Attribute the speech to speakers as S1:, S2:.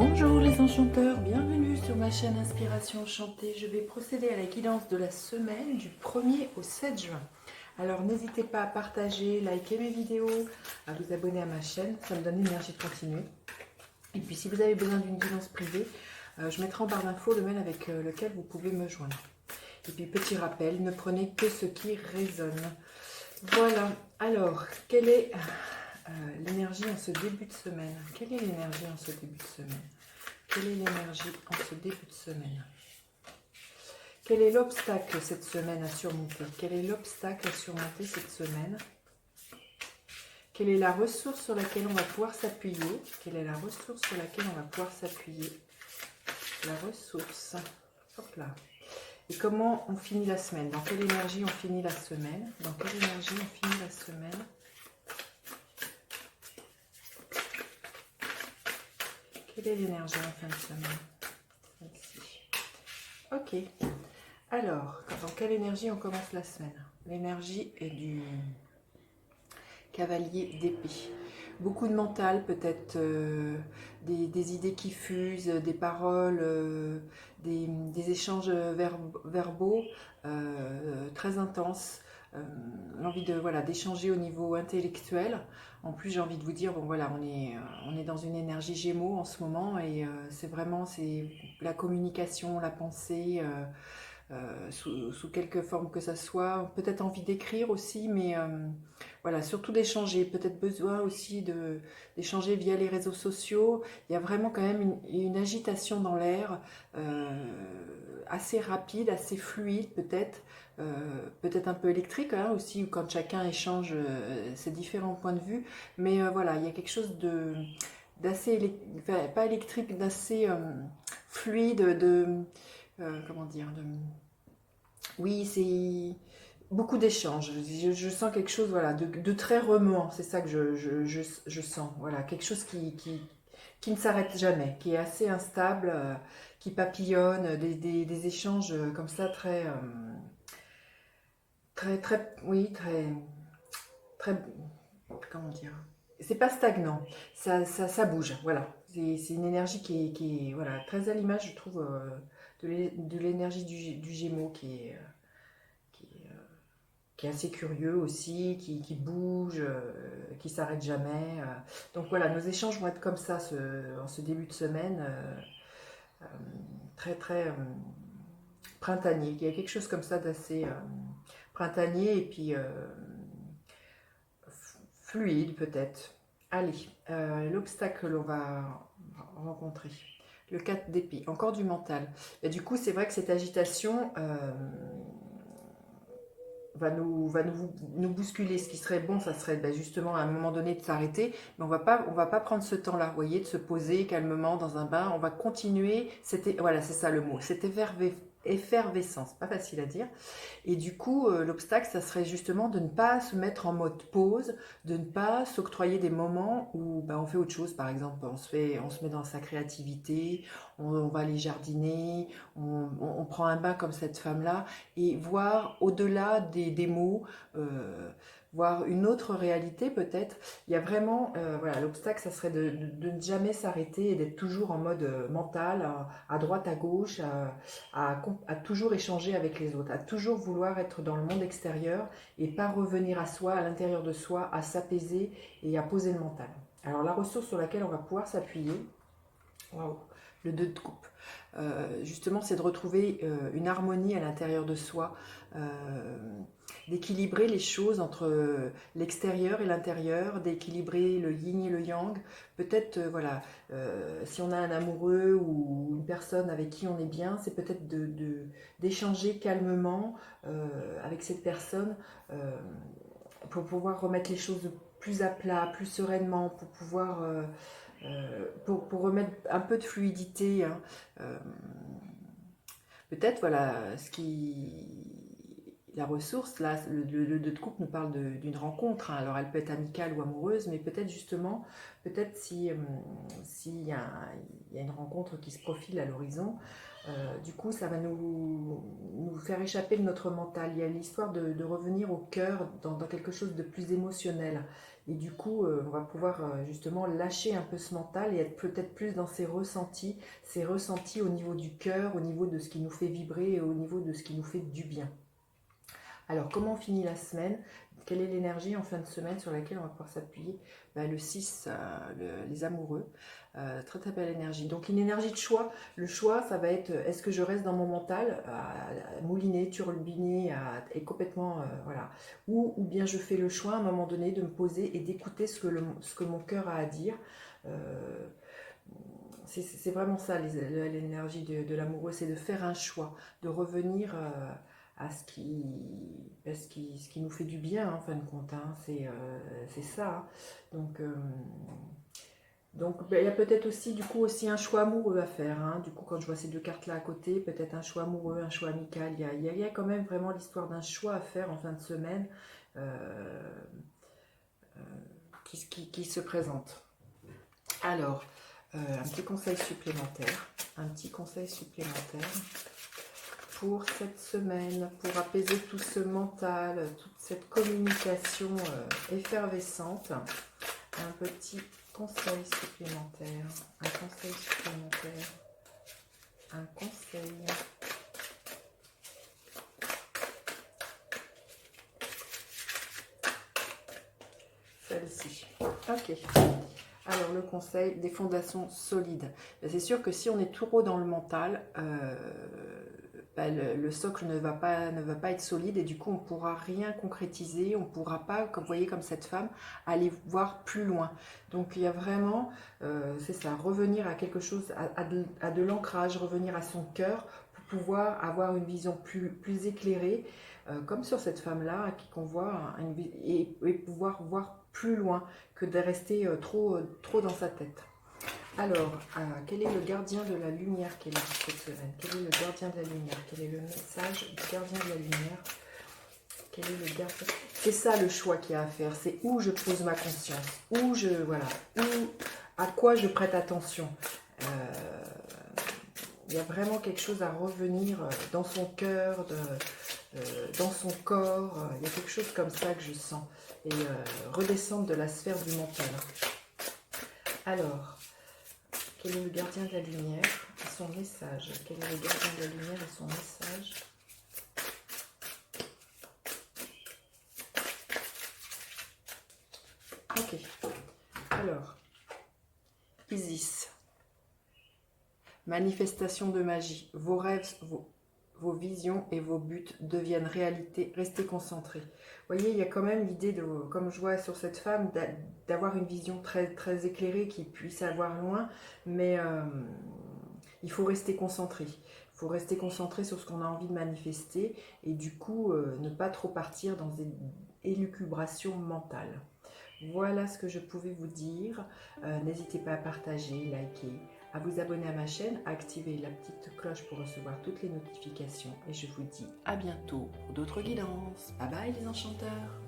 S1: Bonjour les enchanteurs, bienvenue sur ma chaîne Inspiration Enchantée. Je vais procéder à la guidance de la semaine du 1er au 7 juin. Alors n'hésitez pas à partager, liker mes vidéos, à vous abonner à ma chaîne, ça me donne l'énergie de continuer. Et puis si vous avez besoin d'une guidance privée, je mettrai en barre d'infos le mail avec lequel vous pouvez me joindre. Et puis petit rappel, ne prenez que ce qui résonne. Voilà, alors quelle est l'énergie en ce début de semaine? Quelle est l'énergie en ce début de semaine? Quelle est l'énergie en ce début de semaine? Quel est l'obstacle cette semaine à surmonter? Quel est l'obstacle à surmonter cette semaine? Quelle est la ressource sur laquelle on va pouvoir s'appuyer? Quelle est la ressource sur laquelle on va pouvoir s'appuyer? La ressource. Hop là. Et comment on finit la semaine? Dans quelle énergie on finit la semaine? Dans quelle énergie on finit la semaine? Quelle est l'énergie en fin de semaine? Ici. Ok. Alors, dans quelle énergie on commence la semaine? L'énergie est du cavalier d'épée. Beaucoup de mental, peut-être des idées qui fusent, des paroles, des échanges verbaux très intenses. L'envie de voilà d'échanger au niveau intellectuel. En plus, j'ai envie de vous dire, bon voilà, on est dans une énergie Gémeaux en ce moment et c'est la communication, la pensée. Sous quelque forme que ça soit, peut-être envie d'écrire aussi, mais voilà, surtout d'échanger, peut-être besoin aussi d'échanger via les réseaux sociaux. Il y a vraiment quand même une agitation dans l'air, assez rapide, assez fluide peut-être, peut-être un peu électrique hein, aussi, quand chacun échange ses différents points de vue, mais voilà, il y a quelque chose d'assez, enfin, pas électrique, d'assez fluide, comment dire, oui, c'est beaucoup d'échanges. Je sens quelque chose voilà, de très remuant. C'est ça que je sens. Voilà, quelque chose qui ne s'arrête jamais, qui est assez instable, qui papillonne, des échanges comme ça oui, très, comment dire. C'est pas stagnant, ça bouge. Voilà, c'est une énergie qui est voilà, très à l'image, je trouve, de l'énergie du Gémeaux qui est qui est assez curieux aussi, qui bouge, qui s'arrête jamais. Donc voilà, nos échanges vont être comme ça en ce début de semaine, euh, très printanier. Il y a quelque chose comme ça d'assez printanier et puis fluide peut-être. Allez, l'obstacle que l'on va rencontrer. Le 4 d'épée, encore du mental. Et du coup, c'est vrai que cette agitation, nous bousculer. Ce qui serait bon, ça serait justement à un moment donné de s'arrêter, mais on va pas prendre ce temps-là, vous voyez, de se poser calmement dans un bain. On va continuer. Voilà, c'est ça le mot. Cette effervescence, pas facile à dire. Et du coup, l'obstacle, ça serait justement de ne pas se mettre en mode pause, de ne pas s'octroyer des moments où on fait autre chose. Par exemple, on se met dans sa créativité, on va aller jardiner, on prend un bain comme cette femme-là, et voir au-delà des mots, voir une autre réalité peut-être. Il y a vraiment, voilà, l'obstacle, ça serait de ne jamais s'arrêter et d'être toujours en mode mental, à droite, à gauche, à toujours échanger avec les autres, à toujours vouloir être dans le monde extérieur et pas revenir à soi, à l'intérieur de soi, à s'apaiser et à poser le mental. Alors la ressource sur laquelle on va pouvoir s'appuyer, waouh, le 2 de coupe. Justement, c'est de retrouver une harmonie à l'intérieur de soi, d'équilibrer les choses entre l'extérieur et l'intérieur, d'équilibrer le yin et le yang. Peut-être, voilà, si on a un amoureux ou une personne avec qui on est bien, c'est peut-être d'échanger calmement avec cette personne pour pouvoir remettre les choses plus à plat, plus sereinement, pour pouvoir pour remettre un peu de fluidité. Hein. Peut-être, voilà, ce qui la ressource, là, le 2 de coupe nous parle d'une rencontre, hein. Alors elle peut être amicale ou amoureuse, mais peut-être justement, peut-être s'il y a, il y a une rencontre qui se profile à l'horizon, du coup ça va nous faire échapper de notre mental. Il y a l'histoire de revenir au cœur dans quelque chose de plus émotionnel. Et du coup, on va pouvoir justement lâcher un peu ce mental et être peut-être plus dans ces ressentis au niveau du cœur, au niveau de ce qui nous fait vibrer et au niveau de ce qui nous fait du bien. Alors, comment on finit la semaine? Quelle est l'énergie en fin de semaine sur laquelle on va pouvoir s'appuyer? Le 6, les amoureux, très très belle énergie. Donc une énergie de choix. Le choix, ça va être, est-ce que je reste dans mon mental, à mouliner, turbiner, et complètement, voilà. Ou bien je fais le choix à un moment donné de me poser et d'écouter ce que mon cœur a à dire. C'est vraiment ça l'énergie de l'amoureux, c'est de faire un choix, de revenir à ce qui nous fait du bien, hein, en fin de compte, hein. C'est ça, hein. Donc il y a peut-être aussi du coup aussi un choix amoureux à faire, hein. Du coup, quand je vois ces deux cartes là à côté, peut-être un choix amoureux, un choix amical. Il y a quand même vraiment l'histoire d'un choix à faire en fin de semaine qui se présente. Alors, un petit conseil supplémentaire. Un petit conseil supplémentaire pour cette semaine, pour apaiser tout ce mental, toute cette communication effervescente. Un petit conseil supplémentaire. Un conseil supplémentaire. Un conseil. Celle-ci. Ok. Alors le conseil, des fondations solides. C'est sûr que si on est trop dans le mental, le socle ne va pas être solide et du coup on ne pourra rien concrétiser, on ne pourra pas, comme vous voyez comme cette femme, aller voir plus loin. Donc il y a vraiment, c'est ça, revenir à quelque chose, à de l'ancrage, revenir à son cœur pour pouvoir avoir une vision plus éclairée, comme sur cette femme-là, qu'on voit, et pouvoir voir plus loin que de rester trop dans sa tête. Alors, quel est le gardien de la lumière qui est là cette semaine? Quel est le gardien de la lumière? Quel est le message du gardien de la lumière? Quel est le gardien? C'est ça le choix qu'il y a à faire, c'est où je pose ma conscience, à quoi je prête attention. Il y a vraiment quelque chose à revenir dans son cœur, dans son corps. Il y a quelque chose comme ça que je sens. Et redescendre de la sphère du mental. Alors, quel est le gardien de la lumière et son message? Quel est le gardien de la lumière et son message? Ok. Alors, Isis. Manifestation de magie. Vos rêves, vos visions et vos buts deviennent réalité. Restez concentrés. Vous voyez, il y a quand même l'idée, comme je vois sur cette femme, d'avoir une vision très, très éclairée qui puisse avoir loin, mais il faut rester concentré. Il faut rester concentré sur ce qu'on a envie de manifester et du coup, ne pas trop partir dans des élucubrations mentales. Voilà ce que je pouvais vous dire. N'hésitez pas à partager, liker, à vous abonner à ma chaîne, à activer la petite cloche pour recevoir toutes les notifications. Et je vous dis à bientôt pour d'autres guidances. Bye bye les enchanteurs!